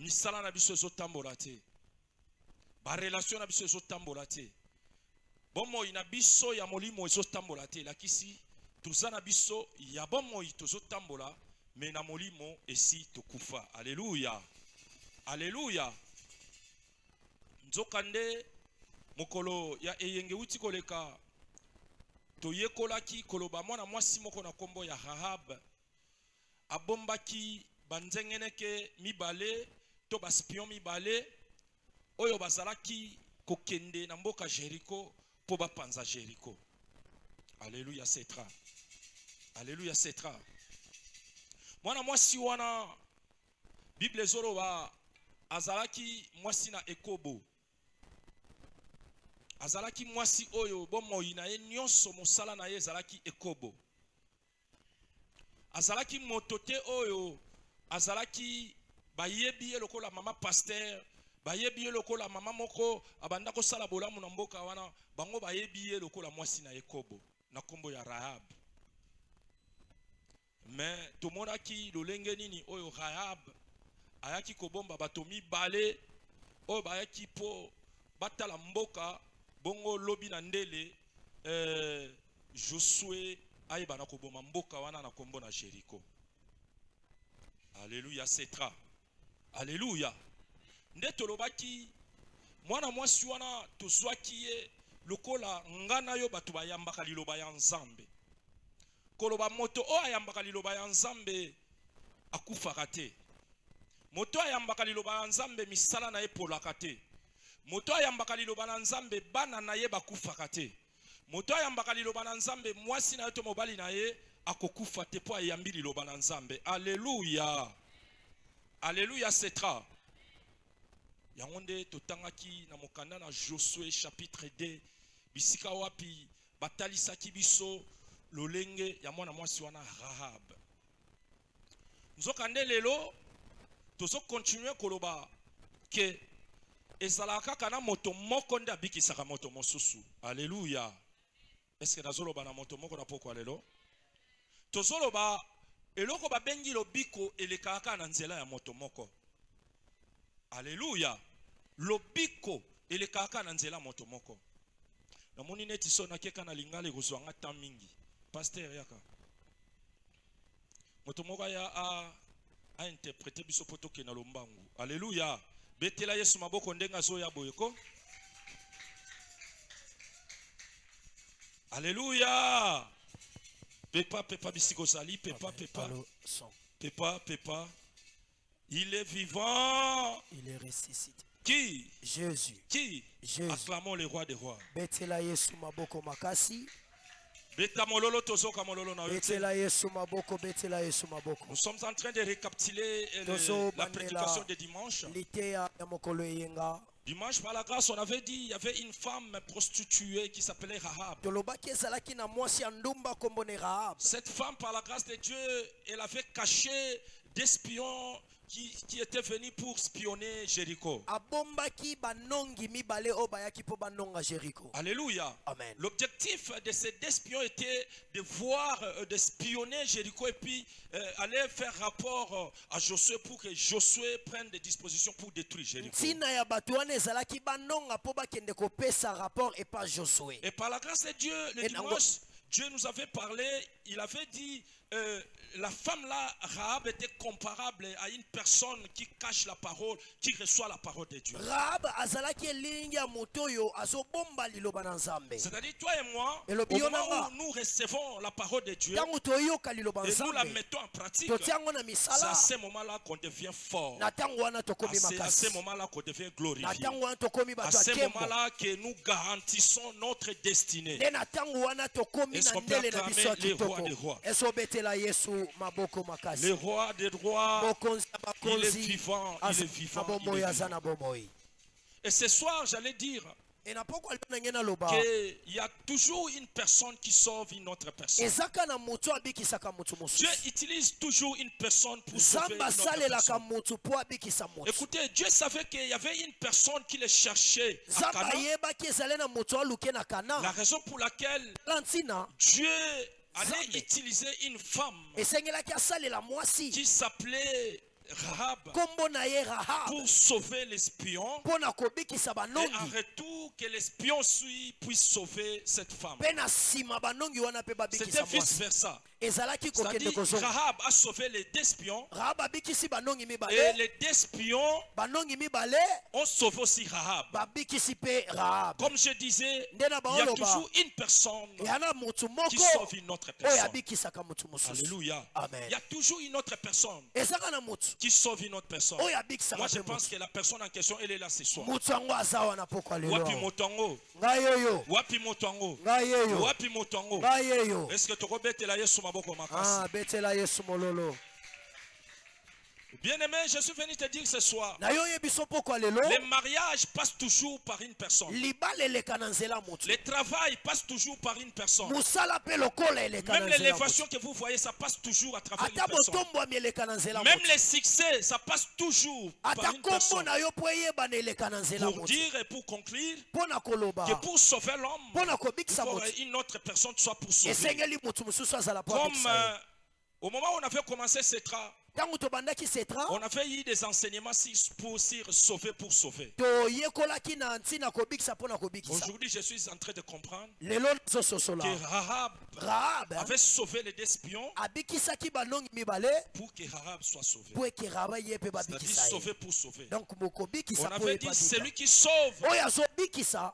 misala na biso ezotambola te. Ba relation na biso ezotambola te. Bomoi na biso ya molimo ezotambola te. Lakisi toza na biso ya bomoi tozotambola mais na molimo esi tokufa. Alléluia. Alléluia. Nzokande mokolo ya eyenge uti koleka toyekolaki koloba mwana mwasi moko na kombo ya Rahab abombaki banzengeneke mibale to baspion mibale oyo bazalaki kokende na mboka Jericho po bapanza Jericho. Alléluia setra. Alléluia setra. Mwana mwasi wana Bible zoroba azalaki mwasi na ekobo. Azalaki mwasi oyo bomoi na ye nyonso mosala na ye azalaki ekobo. Azalaki motote oyo azalaki bayebi ye lokola mama pasteur, bayebi ye lokola mama moko abanda kosala bolamu na mboka wana, bango bayebi ye lokola mwasi na ekobo na kombo ya Rahab. Mais tomonaki lolenge nini oyo Rahab ayaki kobomba bato mibale oyo bayaki po batala mboka bongo lobi na ndele Josué ayeba na koboma mboka wana na kombo na Jericho. Alléluia setra. Alléluia. Nde tolobaki mwana mwasi wana tozwaki ye lokola ngana yo bato bayambaka liloba ya Nzambe. Koloba moto o ayambaka liloba ya Nzambe akufaka te. Moto ayambaka liloba ya Nzambe misala na ye polaka te. Moto ayambaka liloba na Nzambe bana na ye bakufaka te. Moto ayambaka liloba na Nzambe mwasi na ye to mobali na ye akokufa te po ayambi liloba na Nzambe. Alléluia. Alléluia setra. Yangonde totangaki na mokanda na Josué chapitre 2 bisika wapi batalisaki biso lolenge ya mwana mwasi wana Rahab. Nzokande lelo tozo continuer koloba ke ezalaka kana moto moko nde abikisaka moto mosusu. Alléluia. Est-ce que nazoloba na moto moko na poko lelo? Tozoloba eloko babengi lobiko elekaka na nzela ya moto moko. Alléluia. Lobiko elekaka na nzela moto moko. Na moni neti so na keka na lingale kozwanga ta mingi. Pasteur yaka. Moto moko ya a interpréter biso poto ke na lombangu. Alléluia. Betela Yesu maboko ndenga zo ya boyeko. Alléluia. Pepa pepa bisiko sali pepa pepa. Pepa pepa. Il est vivant. Il est ressuscité. Qui? Jésus. Qui? Jésus. Acclamons le roi des rois. Betela Yesu maboko makasi. Beta mololo tozoka mololo na Betela Yesu maboko, betela Yesu maboko. Nous sommes en train de récapituler la prédication de dimanche. Dimanche, par la grâce, on avait dit il y avait une femme prostituée qui s'appelait Rahab. Cette femme, par la grâce de Dieu, elle avait caché des espions qui étaient venus pour spionner Jéricho. Alléluia. Amen. L'objectif de ces espions était de voir, de spionner Jéricho et puis aller faire rapport à Josué pour que Josué prenne des dispositions pour détruire Jéricho. Et par la grâce de Dieu, le dimanche, Dieu nous avait parlé, il avait dit la femme là, Rahab, était comparable à une personne qui cache la parole, qui reçoit la parole de Dieu. C'est-à-dire toi et moi, au moment où nous recevons la parole de Dieu et nous la mettons en pratique, c'est à ce moment-là qu'on devient fort. C'est à ce moment-là qu'on devient glorifié. À ce moment-là que nous garantissons notre destinée. Est-ce qu'on peut acclamer le roi des rois? Le roi des rois, il est vivant, il est vivant, il est vivant. Et ce soir, j'allais dire qu'il y a toujours une personne qui sauve une autre personne. Dieu utilise toujours une personne pour sauver une autre personne. Écoutez, Dieu savait qu'il y avait une personne qui le cherchait à Cana. La raison pour laquelle Dieu allait utiliser une femme qui s'appelait Rahab kombo na ye Rahab pour sauver l'espion. pona kobikisa Et en banongi retour, que l'espion puisse sauver cette femme. pe na sima banongi wana pe C'était babikisa vice mwasi versa. ezalaki kokende C'est-à-dire, kozonga Rahab a sauvé les deux espions. Rahab abikisi banongi Et mibale les deux espions banongi mibale ont sauvé aussi Rahab. babikisi pe Rahab Comme je disais, nde na il y a baoloba toujours une personne yana mutu qui moko sauve une autre oyo personne. abikisaka mutu mosusu Alléluia. Amen. Il y a toujours une autre personne ezaka na mutu qui sauve une autre personne. oyo abikisaka Moi, je pe pense mutu que la personne en question, elle est là ce soir. mutu yango aza wana poko lelo Wapi motongo? ngai oyo Wapi motongo? ngai eyo Wapi motongo? ngai eyo Est-ce que tu rebêtes la Yesu maboko makasi? betela yesu mololo Bien-aimé, je suis venu te dire ce soir, na yo oyebi so poko lelo les mariages passent toujours par une personne. libala eleka na nzela mutu Le travail passe toujours par une personne. mosala mpe lokola eleka na Même nzela mutu l'élévation que vous voyez, ça passe toujours à travers une ata personne. botombwami eleka na nzela Même mutu les succès, ça passe toujours par ata une kombo personne. na yo mpo eyebana eleka na nzela Pour mutu dire et pour conclure mpo na koloba que pour sauver l'homme, mpo na il kobikisa faut mutu une autre personne soit pour sauver. esengeli mutu mosusu azala mpo Comme abikisa ye au moment où on avait commencé CETRA, ntango tobandaki setra on avait eu des enseignements pour sauver pour sauver. toyekolaki na ntina kobikisa mpo na kobikisa Aujourd'hui, je suis en train de comprendre lelo nazososola que Rahab rahab avait sauvé les deux espions abikisaki banongi mibale pour que Rahab soit sauvé. mpo eke rahab ye mpe C'est-à-dire babikisa ye sauver pour sauver. donc On mokobikisa mpo avait dit ebabika celui qui sauve, oyo azobikisa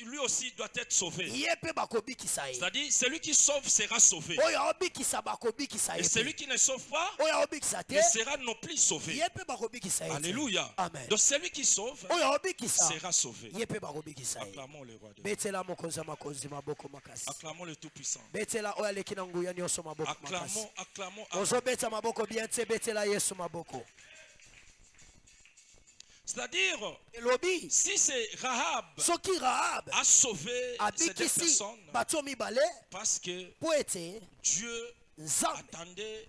lui aussi doit être sauvé. ye mpe bakobikisa ye C'est-à-dire celui qui sauve sera sauvé. oyo aobikisa bakobikisa Et ye celui mpe qui ne sauve pas oyo aobikisa te ne sera non plus sauvé. ye mpe bakobikisa ye te. Alléluia. amen Donc celui qui sauve oyo aobikisa sera sauvé. ye mpe bakobikisa ye Acclamons le roi de Dieu. betela mokonzi ya makonzi maboko makasi Acclamons le Tout-Puissant. betela oyo aleki na nguya nyonso maboko makasi Acclamons, acclamons. ozobeta maboko bien te betela yesu maboko C'est-à-dire, elobi si c'est Rahab soki rahab a sauvé ces deux abikisi personnes, bato mibale parce que mpo ete Dieu nzambe attendait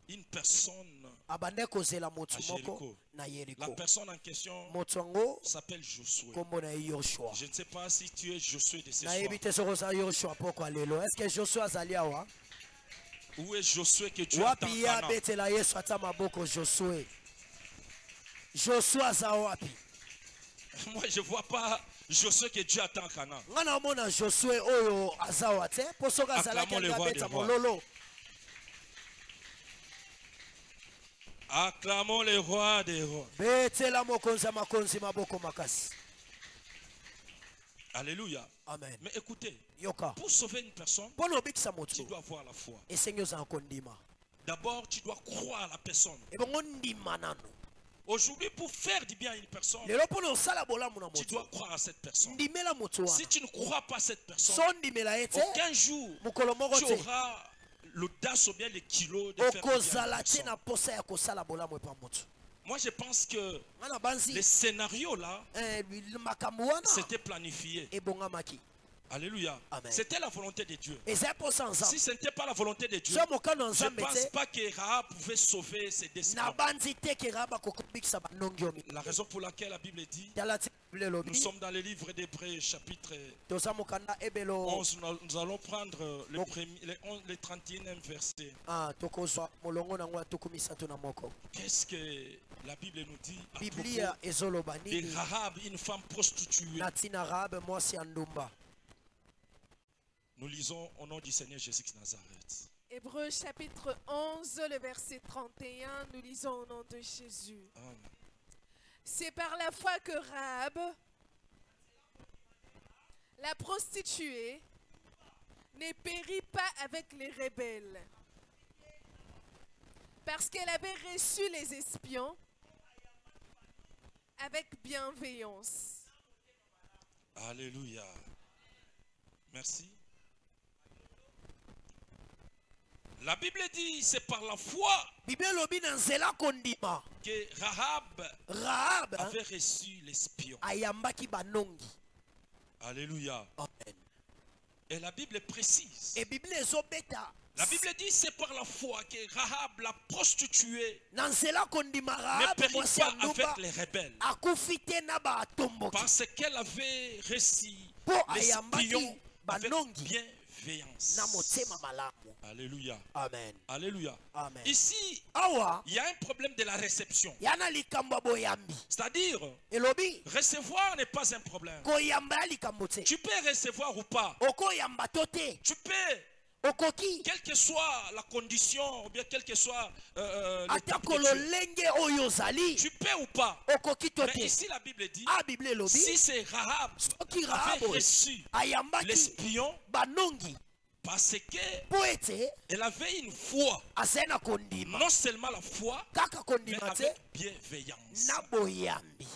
une personne. abande kozela motu À moko Jéricho. na La yeriko personne en question moto yango s'appelle Josué. kombo na ye yoshua Je ne sais pas si tu es Josué de ce soir. nayebi te soki oza yoshua poko ya lelo estce joshua azali awa Où est Josué que Dieu attend wapi ye Canaan? abetela yesu ata maboko josue josue aza wapi Moi, je ne vois pas Josué que Dieu attend Canaan. nga na omona josue oyo aza wa te mpo soki azalaki Acclamons le alingi roi abeta des rois. mololo Acclamons le roi des rois. betela mokonzi ya makonzi maboko makasi Alléluia. amen Mais écoutez, yoka pour sauver une personne, mpo na obikisa tu motu dois avoir la foi. esengi ozala kondima D'abord, tu dois croire à la personne. ebongo ndima nano Aujourd'hui, pour faire du bien à une personne, lelo mpo na osala bolamu na tu motu dois croire à cette personne. ndimela motu Si wana tu ne crois pas à cette personne, so ndimela ye te aucun jour mokolo moko tu te auras l'audace ou bien le kilo de faire du bien à une okozala te personne. na posa ya kosala bolamu epa motu Moi, je pense que nga na banzi les scénarios là, makambo wana c'était planifié. ebongamaki Alléluia. Amen. C'était la volonté de Dieu. eza mposa Si nzambe ce n'était pas la volonté de Dieu, so mokano ya je ne nzambe pense te pas que Rahab pouvait sauver ses na descendants. banzi te kera bakokobikisa banongi yo La raison pour laquelle la Bible dit, tala ti biblia nous elobi sommes dans le livre d'Hébreux chapitre toza mokanda ebelo 11, nous allons prendre le 31e verset. tokozwa molongo nango ya tuku misato na moko Qu'est-ce que la Bible nous dit à biblia propos ezoloba de nini Rahab, une femme prostituée? na ntina rahabe mwasi ya ndumba Nous lisons au nom du Seigneur Jésus de Nazareth. Hébreux chapitre 11, le verset 31, nous lisons au nom de Jésus. Amen. C'est par la foi que Rahab, la prostituée, ne périt pas avec les rebelles. Parce qu'elle avait reçu les espions avec bienveillance. Alléluia. Merci. La Bible dit, c'est par la foi biblia elobi na nzela kondima que Rahab rahab avait reçu l'espion. ayambaki banongi Alléluia. amen Et la Bible précise. e biblia ezobeta La Bible dit, c'est par la foi que Rahab, la prostituée, na nzela kondima ne rahab périt mwasi ya pas ndumba avec les rebelles. akufi te na batomboki Parce qu'elle avait reçu mpo l'espion ayambaki avec banongi bienveillance. bienveillance. na motema malamu. Alléluia. Amen. Alléluia. Amen. Ici, Awa il y a un problème de la réception. yana likambo ya boyambi. C'est-à-dire, Elobi recevoir n'est pas un problème. koyamba ya likambo te. Tu peux recevoir ou pas. Okoyamba to te. Tu peux, Okoki quelle que soit la condition, ou bien quel que soit l'étape ata que kololenge oyo ozali. tu peux ou pas. Okoki to Mais te. ici, la Bible dit, A Bible elobi si c'est Rahab soki avait Rahab reçu ayambaki l'espion banongi parce qu'elle po ete avait une foi, azali na kondima non seulement la foi, kaka mais kondima te avec bienveillance. na boyambi.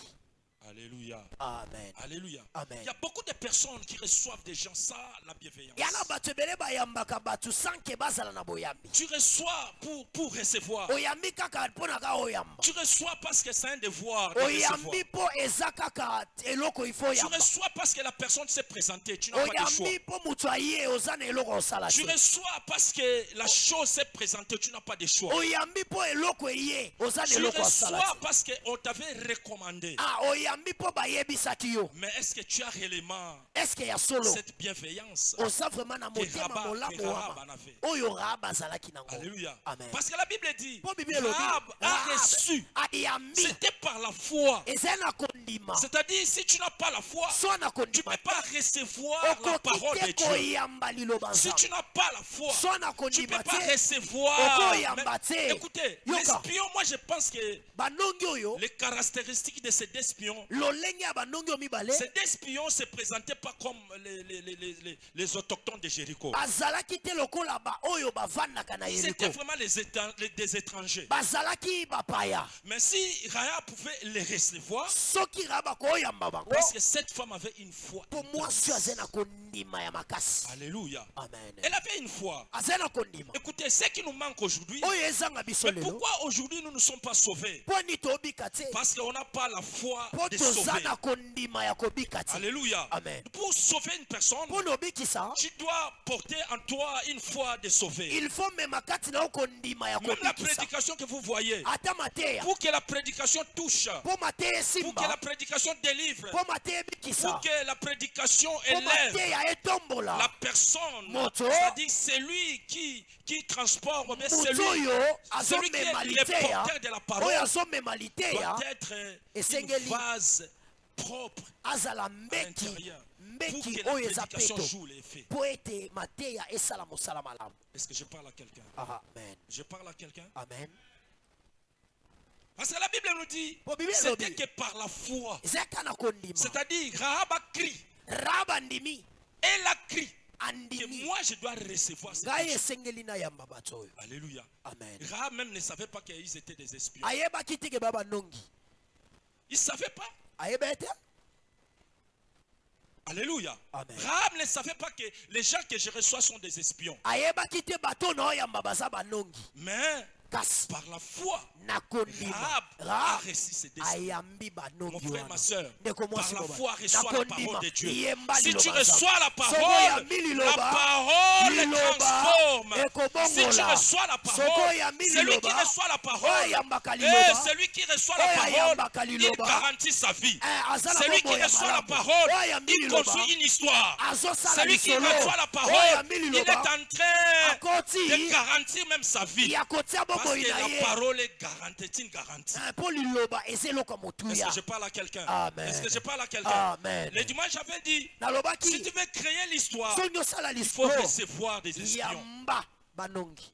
Alléluia. Amen. Alléluia. Amen. Il y a beaucoup de personnes qui reçoivent des gens ça, la bienveillance. yana bato ebele bayambaka bato sanke bazala na boyambi. Tu reçois pour recevoir. Oyambi kaka mpo na ka oyamba. Tu reçois parce que c'est un devoir de recevoir. Oyambi mpo eza kaka eloko ifo Tu yamba. reçois parce que la personne s'est présentée. Tu n'as pas de choix. Oyambi mpo mutu aye oza na eloko osala Tu te. reçois parce que la chose s'est présentée. Tu n'as pas de choix. Oyambi mpo eloko eye oza na Tu eloko osala reçois te. parce qu'on t'avait recommandé. Ah, oyambi mpo bayebisaki yo. Mais est-ce que tu as réellement Est-ce que ya solo cette bienveillance oza vraiment na motema que molamu Rahab wama en avait? oyo Rahab azalaki nango. Alléluia. Amen. Parce que la Bible dit, Po Bible elobi Rahab a reçu. ayambi C'était par la foi. eza na kondima. C'est-à-dire, si tu n'as pas la foi, So na tu ne kondima peux pas recevoir la okoki parole de te Dieu. koyamba liloba Si nzambe. tu n'as pas la foi, So na tu ne peux kondima pas te recevoir. okoyamba te. Mais écoutez, Yoka. l'espion, moi je pense que banongi oyo les caractéristiques de ces deux espions, lolenge ya banongi oyo mibale ces deux espions ne se présentaient pas comme les autochtones de Jéricho. bazalaki te lokola ba oyo bavandaka na Ils étaient Yeriko. vraiment des étrangers. Bazalaki bapaya. Mais si Rahab pouvait les recevoir, Soki Rahab akoyamba bango parce que cette femme avait une foi. po mwasi intense. aza na kondima ya makasi. Alléluia. Amen. Elle avait une foi. Aza na kondima. Écoutez, ce qui nous manque aujourd'hui, Oyo ezanga biso mais lelo. pourquoi aujourd'hui nous ne sommes pas sauvés? Po ni tobika te. Parce qu'on n'a pas la foi Po de toza sauver. na kondima ya kobika te. Alléluia. Amen. Pour sauver une personne, Po nobikisa tu dois porter en toi une foi de sauver. il faut mema kati na kondima ya Même la kobikisa. prédication que vous voyez, Ata mateya. pour que la prédication touche, Po mateya pour que la simba. prédication délivre, Po mateya bikisa. pour que la prédication Po élève mateya etombola. la personne, Moto. c'est-à-dire celui qui transporte, mais Mutu celui, oyo celui qui est azomema le liteya. porteur de la Oyo parole azomema liteya. doit être une Esengeli. vase propre azala à mbeki l'intérieur pour mbeki que la oyo eza prédication peto joue l'effet. po ete mateya esala mosala malamu. Est-ce que je parle à quelqu'un? Amen. Je parle à quelqu'un? Amen. Parce que la Bible nous dit, Bon, Bible c'était dit. que par la foi. ezaka na kondima. C'est-à-dire, Rahab a crié. Rahab andimi Elle a crié que andimi moi je dois recevoir cette ngai chose. esengeli na yamba bato oyo. Alléluia. Amen. Rahab même ne savait pas qu'ils étaient des espions. ayebaki te ke babanongi Il ne savait pas. ayeba ete Alléluia. Amen. Rahab ne savait pas que les gens que je reçois sont des espions. ayebaki te bato na oyamba baza banongi Mais kasi par la foi, na kondima Rahab a Rahab reçu ses desseins. ayambi Mon banongi frère, ma soeur, ndeko par mwasi la mobali. foi, Na reçois la kondima, parole de Dieu. yemba Si tu liloba reçois la Soko parole, yambi liloba, la parole liloba, transforme. ekobongola. Si tu reçois la Soko parole, yambi celui qui liloba, reçoit la parole, oyambaka et liloba, celui qui reçoit la oyambaka parole, il liloba, garantit sa vie. azala Celui qui bombo ya reçoit la malamu. parole, Oyambi il liloba, construit une histoire. azosala Celui qui lisolo. reçoit la parole, Oyambi il est liloba, en train akoti de garantir même sa vie. ya kotia Parce bomoi que na la ye parole est garantie, c'est une garantie. mpo liloba eza eloko ya Est-ce motuya. que je parle à quelqu'un? Amen. Est-ce que je parle à quelqu'un? Amen. Le dimanche, j'avais dit, si nalobaki tu veux créer l'histoire, soki osala il faut lisolo recevoir des espions. yamba banongi.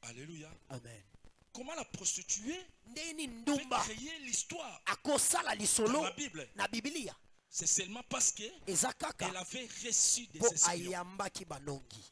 Alléluia. Amen. Comment la prostituée ndeni peut ndumba créer l'histoire akosala dans lisolo la Bible? na bibilia C'est seulement parce qu'elle eza kaka avait reçu des mpo espions. ayambaki banongi.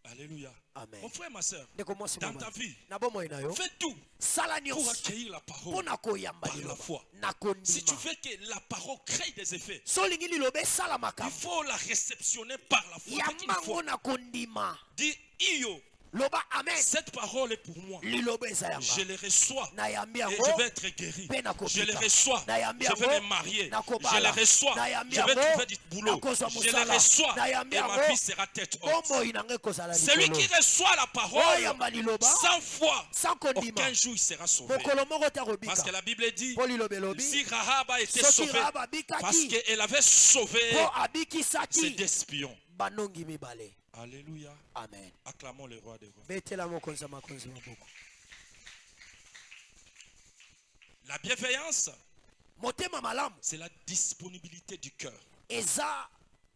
Alléluia. Amen. Mon frère, ma soeur, ndeko mwasi dans mobali. ta vie, na bomoi na yo fais tout sala pour nyonso accueillir la mpo parole na koyamba par la liloba foi. na Si tu kondima. veux que la parole crée des effets, so olingi liloba esala il makambo faut la réceptionner par la foi. Avec une yambango foi. na kondima. Dis, Io, loba amen. cette parole est pour moi. liloba eza Je yamba le reçois. nayambi Et yango je vais être guéri. mpe nakobika. Je le reçois. Nayambi Je vais yango, me marier. Je nakobala. le reçois. Nayambi Je vais yango, trouver du boulot. nakozwa Je le mosala. reçois. Nayambi Et ma yango, vie sera tête haute. bomoi nanga ekozala Celui likolo. qui reçoit la parole oyamba liloba sans foi, sans kondima aucun jour il sera sauvé. mokolo moko te Parce akobika que la Bible dit, mpo liloba elobi si Rahab a été soki sauvé, Rahab parce abikaki qu'elle avait sauvé mpo ses abikisaki espions. banongi mibale. Alléluia. Amen. Acclamons le roi des rois. Betela mokonzi makonzi maboko. La bienveillance, Motema malamu c'est la disponibilité du cœur. eza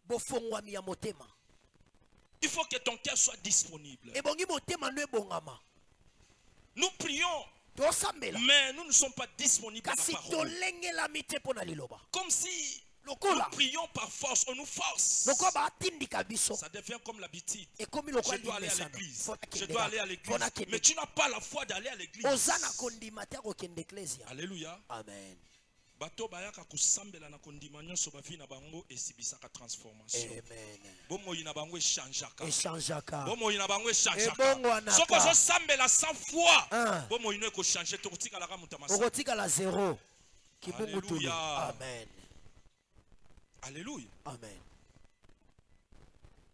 bofongwami ya motema. Il faut que ton cœur soit disponible. Ebongi motema no ebongama. Nous prions, Tosambela. mais nous ne sommes pas disponibles à Kasi la parole. tolengela mite pona liloba. Comme si nous Lokola. prions par force, on nous force. Lokola batindika biso. Ça devient comme l'habitude. Ekomi Je lokola dois aller à limesana. l'église. Fona Je kende dois ba. aller à l'église. Fona kende. Mais tu n'as pas la foi d'aller à l'église. Ozana kondima te kokende ecclesia. Alléluia. Amen. Bato bayaka kusambela na kondima nyonso bavi na bango esibisaka transformation. Amen. Bomoi na bango echangeaka. Echangeaka. Bomoi na bango echangeaka. Ebongwanaka. Soko ozosambela 100 fois. Ah. Bomoi no ekochange tokotikalaka moto ya masamba. Okotika la zéro. Kibungu tulu. Alléluia. Amen. Alléluia. Amen.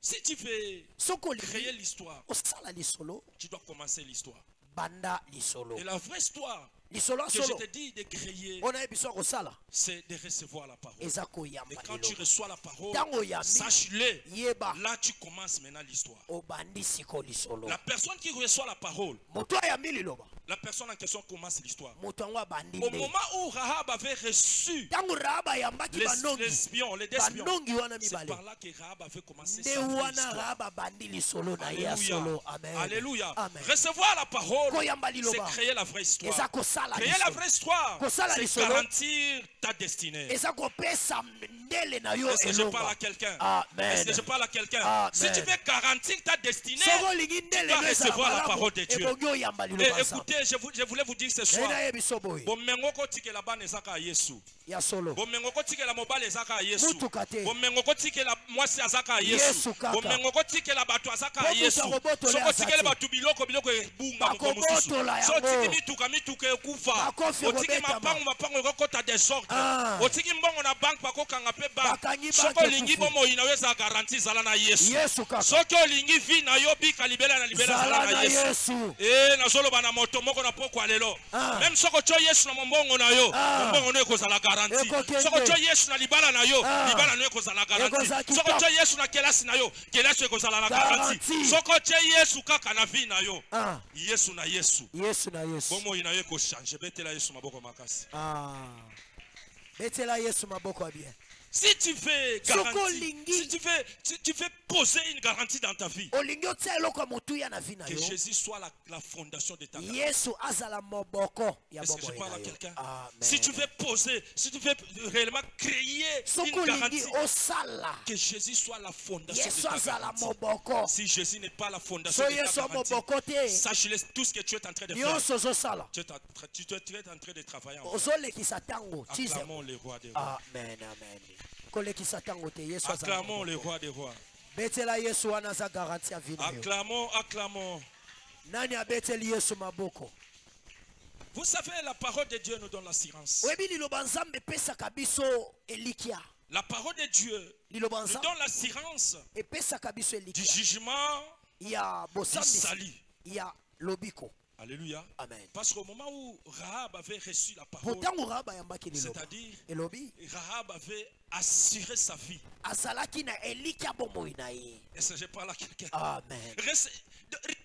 Si tu veux Soko créer li. l'histoire, Osala lisolo. tu dois commencer l'histoire. Banda lisolo. Et la vraie histoire Lisolo que je solo. te dis de créer, On a besoin kosala. c'est de recevoir la parole. Ezako Et yamba quand tu lelo. reçois la parole, Tango yambi. sache-le. Yeba. Là, tu commences maintenant l'histoire. Obandi siko lisolo. La personne qui reçoit la parole, Moto yambi liloba. la personne en question commence l'histoire. Moto ngwa bandi. Au moment où Rahab avait reçu Tango Rahaba yambaki les banongi. espions, les deux espions, Banongi wana c'est mibale. par là que Rahab avait commencé Nde sa vraie wana histoire. Rahaba bandi lisolo na ya Alléluia. solo. Amen. Alléluia. Amen. Recevoir la parole, Koyamba c'est liloba. créer la vraie histoire. Ezako sala Créer la lisolo. vraie histoire, Kosala c'est lisolo. garantir ta destinée. Ezako pesa ndele na yo Est-ce que je parle à elonga. quelqu'un? Amen. Est-ce que je parle à quelqu'un? Amen. Si tu veux garantir ta destinée, Soko lingi tu ndele dois no eza recevoir la malamu. parole de Dieu. Ebongi oyamba Et liloba nzambe. écoutez, je voulais vous dire ce soir, Ena yebiso boye. bomengo kotikela bana ezaka ya Yesu. Ya solo. Bomengo kotikela mobali ezaka ya Yesu. Mutuka te. Bomengo kotikela mwasi azaka ya Yesu. Yesu kaka. Bomengo kotikela bato azaka ya Bomuta Yesu. kobotola Soko aza tikela te. bato biloko ebunga moko mosusu. Bakobotola So yango. tiki mituka ekufa. Bakofi Otiki ekobetama. mapango ekokota desordre. Ah. Otiki mbongo na bank bakokanga pe bank. Bakangi bank Soko olingi ekufi. bomoi na yo eza garanti ezala na Yesu. Yesu kaka. Soki olingi vi na yo bika libela na libela Zala ezala na na Yesu. Yesu. Nazoloba na moto moko na pokwa lelo. Ah. Même soko tyo Yesu na mombongo na yo, Ah. mombongo no ekozala garanti. Ekokende. Soko tyo Yesu na libala na yo, Ah. libala no ekozala garanti. Ekozala Soko kitoko. tyo Yesu na kelasi na yo, kelasi ekozala na garanti. Garanti. Soko tyo Yesu kaka na vi na yo, Ah. Yesu na Yesu. Yesu na Yesu. Bomoi na yo ekochange, betela Yesu maboko makasi. Ah. Betela Yesu maboko ya bien. Si tu veux Soko garantie, lingi. si tu veux poser une garantie dans ta vie, Olingi otia eloko ya motuya na vi na que yo. Jésus soit la fondation de ta vie. Yesu azala moboko ya Est-ce que je boboye parle na à yo. quelqu'un? Amen. Si tu veux poser, si tu veux réellement créer Soko une garantie, lingi osala. que Jésus soit la fondation de Yesu ta azala garantie. moboko. Si Jésus n'est pas la fondation So de Yesu ta garantie, moboko te. sache-le, tout ce que tu es en train de faire, Nyonso ozosala. tu es en train de travailler en fait. Ozolekisa tango. Tize. Acclamons le roi des rois. Amen, amen. Kolekisa tango te Yesu azala. Acclamons le roi des rois. Betela Yesu wana za garanti ya vi na yo. Acclamons. Nani abeteli Yesu maboko? Vous savez, la parole de Dieu nous donne l'assurance. Oyebi liloba nzambe epesaka biso elikia. La parole de Dieu Liloba nous nzambe donne l'assurance epesaka biso du elikia. jugement, Ya du bosambisi. salut. Ya lobiko. Alléluia. Amen. Parce qu'au moment où Rahab avait reçu la parole, Potango Rahaba yambaki liloba. c'est-à-dire Elobi Rahab avait assuré sa vie. azalaki na elikia bomoi na ye. Est-ce que je parle à quelqu'un? Amen.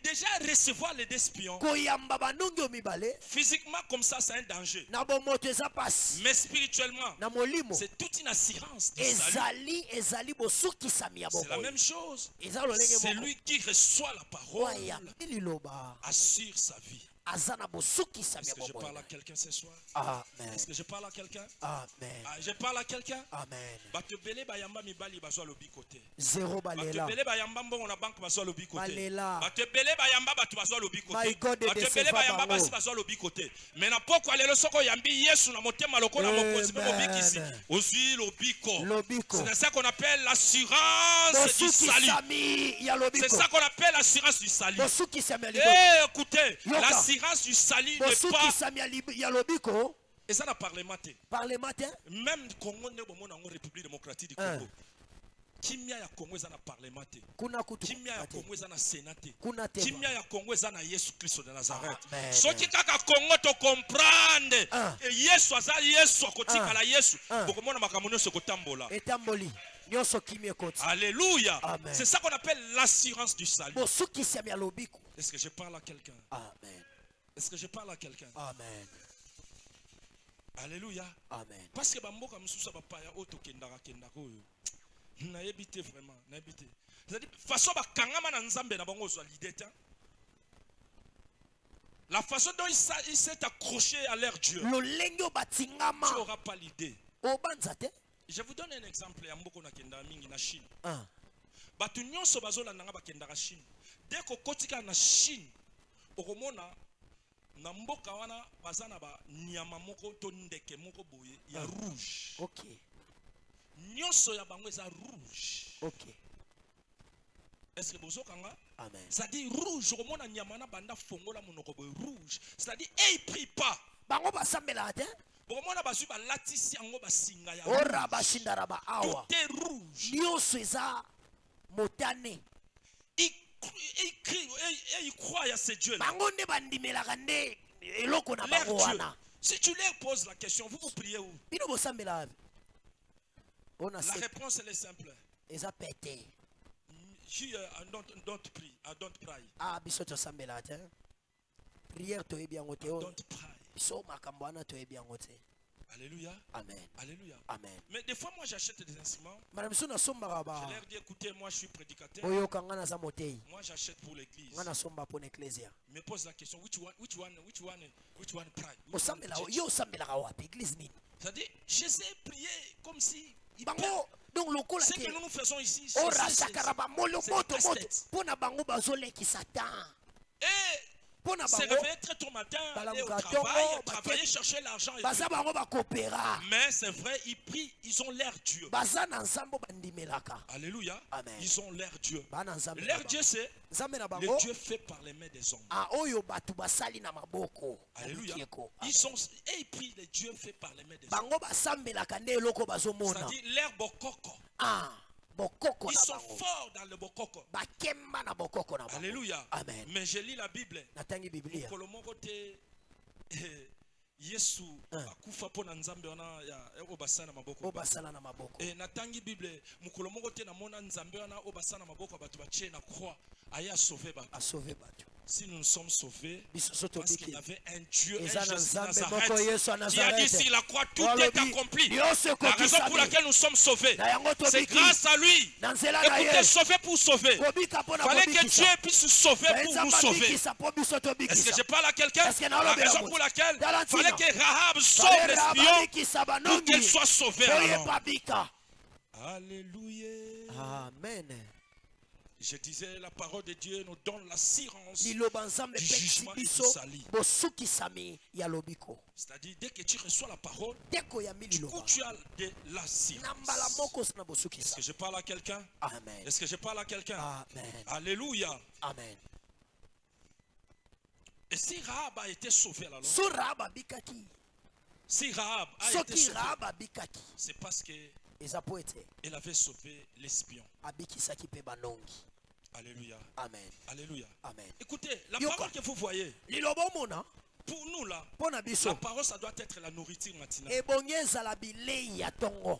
Déjà recevoir les espions, Koyamba banongi omibale physiquement comme ça, c'est un danger. na bomoto eza pasi. Mais spirituellement, Na molimo c'est toute une assurance du salut. ezali bosukisami ya C'est la bomoi. même chose. Eza lolenge C'est moko. lui qui reçoit la parole, Waya liloba assure sa vie. aza na bosukisami Est-ce ya que je bomoi. parle à quelqu'un ce soir? Amen. Est-ce que je parle à quelqu'un? Amen. Je parle à quelqu'un? Amen. Bato belé bayamba mibali bazwa lobi côté. Zéro Bato balela. belé bayamba mbongo na banque bazwa lobi côté. Balela. Bato belé bayamba bato bazwa lobi côté. My God, Bato belé deceive bayamba bango. basi bazwa lobi côté. Mais na poko alelo soko yambi Yesu na motema lokola mokonzi pe Amen. mobikisi. Ozwi lobiko. Lobiko. C'est ça qu'on appelle l'assurance du salut. Bosukisami ya C'est lobiko. ça qu'on appelle l'assurance du salut. Bosukisami ya lobiko. Eh, écoutez, Yoka. l'assurance du salut n'est pas. Bosukisami ya lobiko. Et ça n'a parlé maté. Par le matin. Même Congo ne bomona en République démocratique du Hein. Congo. kimia ya Congo eza na parlement te. kuna kutu Kimia ya Congo eza na sénat te. kuna te Kimia ya Congo eza na Yesu Kristo de Nazareth. Amen. Soki kaka Congo to comprendre Yesu aza Yesu akotikala Yesu bokomona makambo nyonso kotambola. etamboli nyonso kimia koti. Alléluia. Amen. C'est ça qu'on appelle l'assurance du salut. bosukisa ya lobiko. Est-ce que je parle à quelqu'un? Amen. Est-ce que je parle à quelqu'un? Amen. Alléluia. Amen. Parce que bamboka mususa bapaya oto kendaka oyo. Na yebite vraiment, na yebite. C'est-à-dire façon bakangama na nzambe na bango zo l'idée. La façon dont il s'est accroché à leur Dieu. Lolengo batingama. Tu n'auras pas l'idée. Obanzate. Je vous donne un exemple ya mboko na kenda mingi na Chine. Ah. Batu nyonso bazola nanga bakenda ka Chine. Dès ko kotika na Chine, okomona na mboka wana bazana ba nyama moko to ndeke moko boye ya rouge. OK. Nyonso ya bango eza rouge. OK. Est-ce que bozo kanga? Amen. C'est-à-dire rouge, okomona nyama na banda fongola monoko boye rouge. C'est-à-dire il prie pas. Bango basambela te. Okomona bazui ba latisi yango basinga ya Ora bashindara ba awa. tout est rouge. Nyonso eza motane. Il croit à ces dieux-là. Bango nde bandimelaka nde eloko na Leur bango Dieu. wana. Si tu leur poses la question, vous priez où? Bino bosambela ave. Ona La se réponse elle est simple. eza pete. Don't pray. Don't pray. Ah biso tosambela te. Prière toyebi yango te. Don't pray. Biso makambo wana toyebi yango te. Alléluia. Amen. Alléluia. Amen. Mais des fois, moi, j'achète des instruments. Madame Suna sombaka ba. Je leur dis, écoutez, moi, je suis prédicateur. Oyo kanga na za motei. Moi, j'achète pour l'église. Ngana somba pour l'ecclésia. Je me pose la question, which one pray? Osambela yo osambela wapi église nini? C'est-à-dire, je sais prier comme si Bango donc lokola ce ke. que nous faisons ici, Ora sakaraba molo c'est moto moto. casse-tête. Pona bango bazoleki Satan. Et Pona se bango réveiller très tôt le matin, aller au Balamuka travail, tongo, travailler, bake- chercher l'argent. et baza tout. bango bakopera. Mais c'est vrai, ils prient, ils ont l'air Dieu. Baza na nzambo bandimelaka. Alléluia. Amen. Ils ont l'air Dieu. Bana nzambe. L'air Dieu, c'est Nzambe na le bango. Dieu fait par les mains des hommes. Ah oyo batu basali na maboko. Alléluia. Bikieko. Ils sont, et ils prient le Dieu fait par les mains des hommes. Bango basambelaka nde eloko bazomona. C'est-à-dire l'air bokoko. Ah bokoko Ils na sont bango. forts dans le bokoko. Bakemba na bokoko na bango. Alléluia. Amen. Mais je lis la Bible. Natangi Biblia. Kolomoko te Yesu akufa pona nzambe wana ya obasana maboko. Obasala na maboko. Et natangi Bible mukolo moko te na mona nzambe wana obasana maboko batu batie na croix aya sauver batu. A sauver batu. Si nous sommes sauvés, Biso soto parce qu'il biki. y avait un Dieu, un Eza na Jésus de nzambe moko Yesu Nazareth, wa qui a dit Nazareth. sur la croix, tout Walobi, est accompli. Dios La ekoki raison pour sabe. laquelle nous sommes sauvés, Na yango to c'est biki. grâce à lui. Na nzela na Écoutez, ye. sauver pour sauver. Kobika pona Fallait que kobikisa. Dieu puisse sauver pour nous sauver. Bikisa po biso to Est-ce que bikisa. je parle à quelqu'un? Est-ce que La naolobi raison yango? pour laquelle il Dalantina. fallait que Rahab sauve Fallait l'espion bikisa pour banongi. qu'elle soit sauvée. Oye alors. babika. Alléluia. Amen. Je disais, la parole de Dieu nous donne l'assurance Liloba nzambe du pesi jugement et du biso salut. bosukisami ya lobiko. C'est-à-dire, dès que tu reçois la parole, Teko ya du coup, mililoba. tu as de Na l'assurance. mbala moko sana Est-ce bosukisa. que je parle à quelqu'un? Amen. Est-ce que je parle à quelqu'un? Amen. Alléluia. Amen. Et si Rahab a été sauvé alors, So Rahab abikaki. si Rahab a été Soki sauvé, Rahab abikaki. c'est parce qu'elle Eza po ete avait sauvé l'espion. abikisaki pe banongi. Alléluia. Amen. Alléluia. Amen. Écoutez, la Yoka. parole que vous voyez, Liloba omona pour nous là, pona la biso. parole ça doit être la nourriture matinale. Ebongi ezala bilei ya tongo.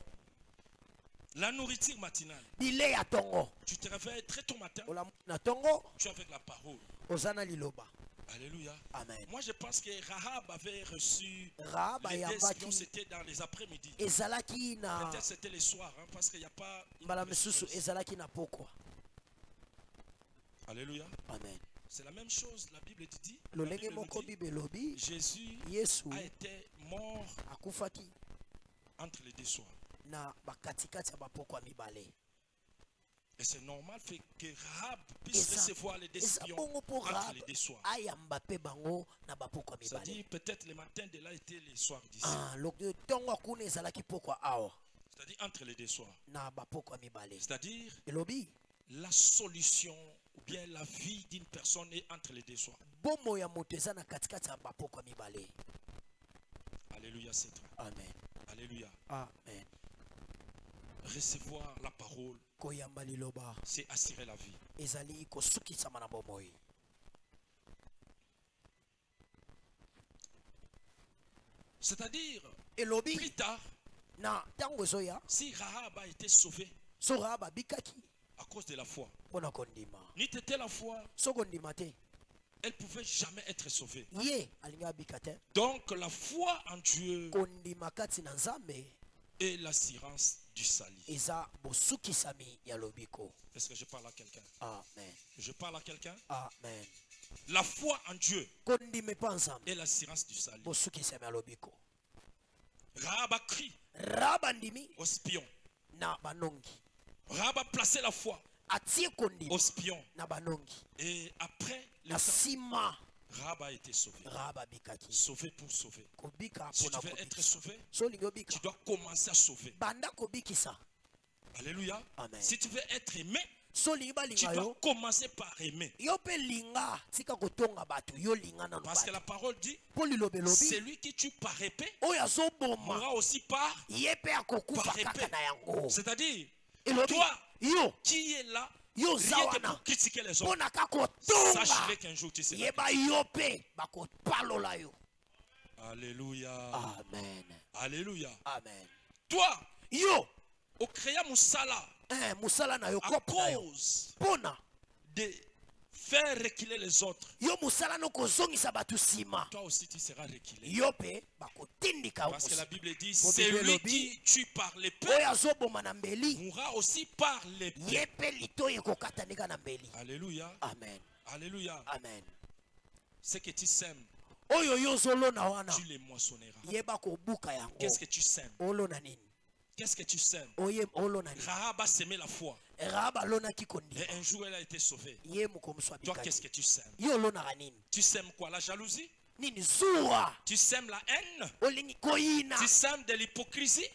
La nourriture matinale. Bilei ya tongo. Tu te réveilles très tôt matin, Olamu na tongo tu es avec la parole. ozana liloba. Alléluia. Amen. Moi je pense que Rahab avait reçu Rahab les deux ayambaki espions, c'était dans les après-midi. ezalaki na Peut-être c'était les soirs, hein, parce qu'il n'y a pas une mbala mauvaise misusu chose. ezalaki na pokwa. Alléluia. Amen. C'est la même chose, la Bible dit. La Lolenge Bible nous moko dit, Bible lobi Jésus Yesu a été mort akufaki entre les deux soirs. na bakatikati ya bapokwa mibale. Et c'est normal fait que Rahab puisse Eza- recevoir les deux eza espions bongo po entre Rahab les deux soirs. ayamba pe bango na bapokwa mibale. C'est-à-dire peut-être le matin de là était les soirs d'ici. Ah, ntongo kuna ezalaki pokwa awa C'est-à-dire entre les deux soirs. na bapokwa mibale. C'est-à-dire Elobi la solution ou bien la vie d'une personne est entre les deux soirs. bomo ya moto eza na katikati ya bapokwa mibale. Alléluia, c'est vrai. Amen. Alléluia. Amen. Recevoir la parole, koyamba liloba c'est assurer la vie. ezali kosukisama na bomoi. C'est-à-dire, Elobi plus tard, na tango zoya si Rahab a été sauvé so Rahaba bikaki à cause de la foi, pona kondima. n'eût été la foi, So kondima te elle ne pouvait jamais être sauvée. ye alinga bikate. Donc la foi en Dieu Kondima kati na Nzambe est l'assurance du salut. eza bosukisami ya lobiko. Est-ce que je parle à quelqu'un? Amen. Je parle à quelqu'un? Amen. La foi en Dieu Kondime pa Nzambe est l'assurance du salut. bosukisami ya lobiko. Rahab a crié Rahaba ndimi aux spions. na banongi Rahab a placé la foi atie kondima aux spions. na banongi Et après le na temps, sima Rahab a été sauvé. Rahaba bikaki Sauvé pour sauver. kobika Si tu pona veux être kobikisa. sauvé, So lingi obika tu dois commencer à sauver. banda kobikisa. Alléluia. Amen. Si tu veux être aimé, So lingi tu balinga dois yo commencer par aimer. yo pe linga tika kotonga bato yo linga na Parce que bato la parole dit, po lilobe lobi celui qui tue par épée oyo azoboma mourra aussi par. ye pe akokufa Par kaka épée. na yango. C'est-à-dire, Elobi toi yo qui es là, yo rien que zawana pour critiquer les autres, mpona ka sache kotonga qu'un jour tu seras. yeba yo pe bakopalola yo. Alléluia. Amen. Alléluia. Amen. Toi, Yo au créa Moussala, musala na yo à kope na yo cause mpona de faire reculer les autres, yo musala no kozongisa bato nsima toi aussi tu seras reculé. yo pe bakotindika yo Parce que la mosika. Bible dit, Pour celui Bible qui tue par l'épée oyo azoboma na mbeli mourra aussi par l'épée. ye pe litoyi ekokatanika na mbeli. Alléluia. Amen. Alléluia. Amen. Ce que tu sèmes, oyo yo ozolona wana tu les moissonneras. yeba kobuka yango. Qu'est-ce que tu sèmes? olona nini Qu'est-ce que tu sèmes? oye olona nini. Rahab a semé la foi. Rahaba alonaki kondima Et un jour, elle a été sauvée. ye mokomoso Toi, qu'est-ce abikaki. que tu sèmes? yo olonaka nini Tu sèmes quoi? La jalousie? nini zuwa Tu sèmes la haine? olingi koyina Tu sèmes de l'hypocrisie?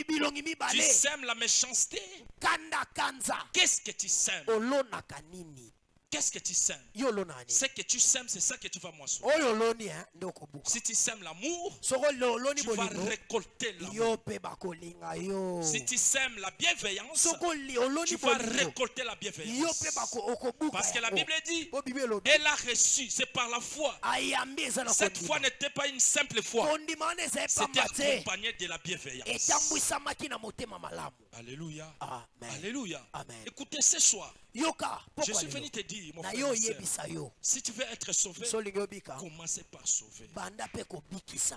bilongi Tu mibale sèmes la méchanceté? kanda kanza Qu'est-ce que tu sèmes? olonaka nini Qu'est-ce que tu sèmes? yo olonaka nini Ce que tu sèmes, c'est ça que tu vas moissonner. oyo oloni nde okobuka. Si tu sèmes l'amour, soko oloni tu vas bolingo récolter l'amour. yo pe bakolinga yo. Si tu sèmes la bienveillance, soko oloni tu vas bolingo récolter la yo bienveillance. pe okobuka Parce que la yango. Bible dit, Po Bible elobi elle a reçu, c'est par la foi. ayambi eza na Cette foi kondima n'était pas une simple foi, kondima wana eza c'était epamba te accompagné de la bienveillance. etambwisamaki na motema malamu. Alléluia. Amen. Alléluia. Amen. Écoutez ce soir, yoka je pokwa suis lelo. venu te dire, mon na frère, yo ma sœur, oyebisa yo si tu veux être sauvé, so olingi obika commencez par sauver. banda mpe kobikisa.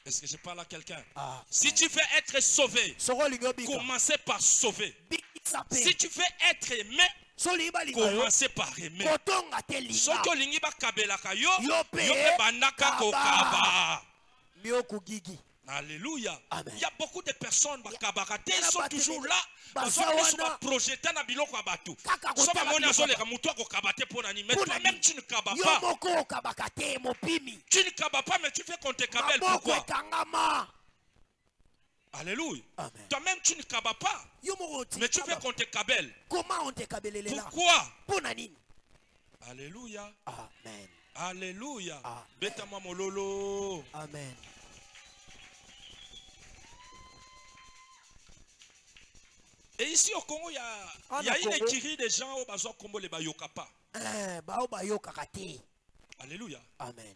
Est-ce que je parle à quelqu'un? Ah, Si tu veux être sauvé, soko olingi obika commencez par sauver. bikisa Si mpe tu veux être aimé, so olingi balinga yo commencez par aimer. kotonga te Soki linga olingi bakabelaka yo, Yo pe yo pe bandaka kaba. kokaba. miokugigi. Alléluia. Amen. Il y a beaucoup de personnes bakabaka te, Il y a sont pas toujours de- là. baza Bazo biso wana. baprojeta na biloko ya bato. Kaka So kotala bamoni biloko azoleka mutu akokaba te mpo na nini. Mais Mpo na toi-même nini? tu ne kabas yo pas. moko okabaka te mopimi Tu ne kabas pas, mais tu fais qu'on te kabelle. maboko Pourquoi? ekangama. Alléluia. Amen. Toi-même tu ne kabas pas, yo moko mais tu fais otikaba. qu'on te kabelle. comment on te kabelelela Pourquoi? mpo na nini. Alléluia. Amen. Alléluia. Amen. Beta-moi mololo. Amen. Et ici au Congo, il y Ah, a na une Congo. écurie de gens au Bazo Kombo les Bayokapa. bao bayokaka te. Alléluia. Amen.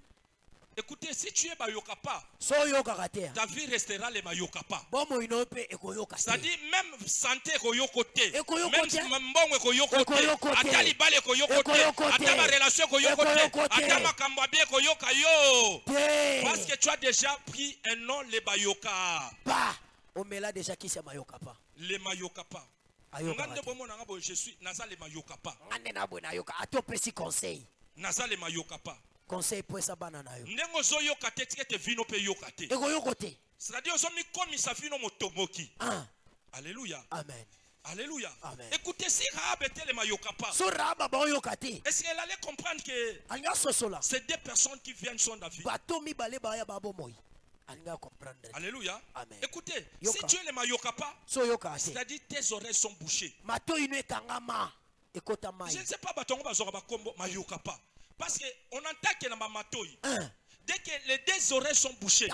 Écoutez, si tu es Bayokapa, so oyokaka te ta vie restera les Bayokapa. bomoi mpe ekoyoka te. C'est-à-dire même santé ekoyoko te, Ekoyoko même te. mbongo ekoyoko Ekoyoko te, te. ata libala ekoyoko te, Ekoyoko te. ata ma relation ekoyoko Ekoyoko te, te. ata makambo ya bien ekoyoka yo. te Parce que tu as déjà pris un nom les Bayoka, pa omela deja kisi ya mayoka pa les Mayokapa. Ayoka Ngande te. bomo nanga boye, je suis naza les Mayokapa, nga nde na boye nayoka ate opesi conseil naza les Mayokapa. conseil po esa bana na yo Ndenge ozoyoka te tika ete vino pe yoka te. ekoyoko te. C'est-à-dire ozomikomisa vino motomoki. Ah, Alléluia. amen. Alléluia. Amen. Écoutez, si Rahab était les Mayokapa, so raba baoyoka te est-ce qu'elle allait comprendre que alinga sosola ces deux personnes qui viennent sont David? bato mibale baya babomoi alinga comprendre. Alléluia. Amen. Écoutez, Yoka. si tu es les Mayokapa, so oyoka te c'est-à-dire tes oreilles sont bouchées. mato ino ekangama ekota mai. Je ne sais pas, batongo bazora bakombo Mayokapa. Parce qu'on entend que na matoi. Un, Dès que les deux oreilles sont bouchées,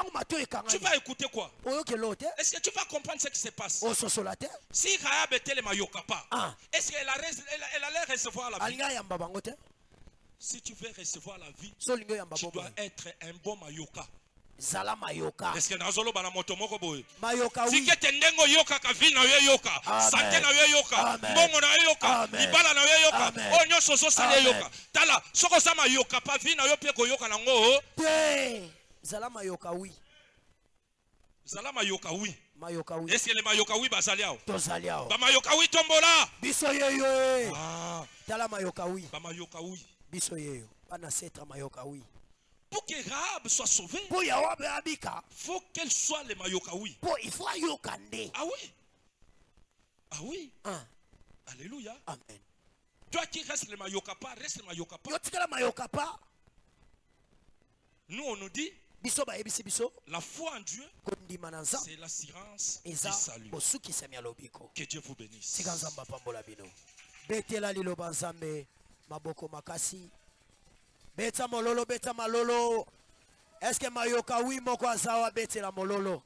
tu vas écouter quoi? Est-ce que tu vas comprendre ce qui se passe? Si Rahab était le Mayokapa, est-ce qu'elle allait recevoir la vie? Si tu veux recevoir la vie, tu dois être un bon Mayoka. Est-ce que nazolo bana motomoko boy? Si que tendengo yoka ka vi na yoka, santé na yoka, mbongo na yoka, libala na yoka, onyo soso sale yoka. Tala, soko sama yoka pa vi na yo pe ko yoka nango. Zala mayoka oui. Zala mayoka oui. Mayoka oui. Est-ce que les mayoka oui bazaliao? Tozaliao. Ba mayoka oui tombola. Biso yeyo. Ah. Tala mayoka oui. Ba mayoka oui. Biso yeyo. Pana setra mayoka oui. Pour que Rahab soit sauvée, il faut qu'elle soit le mayoka oui. Il faut yokande. Ah oui. Ah oui. Alléluia. Amen. Toi qui restes le mayoka pas, reste le mayoka pas. Yotika la mayoka pas. Nous on nous dit la foi en Dieu, c'est l'assurance du salut. Que Dieu vous bénisse. Betela lilo banzambe maboko makasi. Beta mololo beta malolo. Est-ce que mayoka oui moko azawa betela mololo?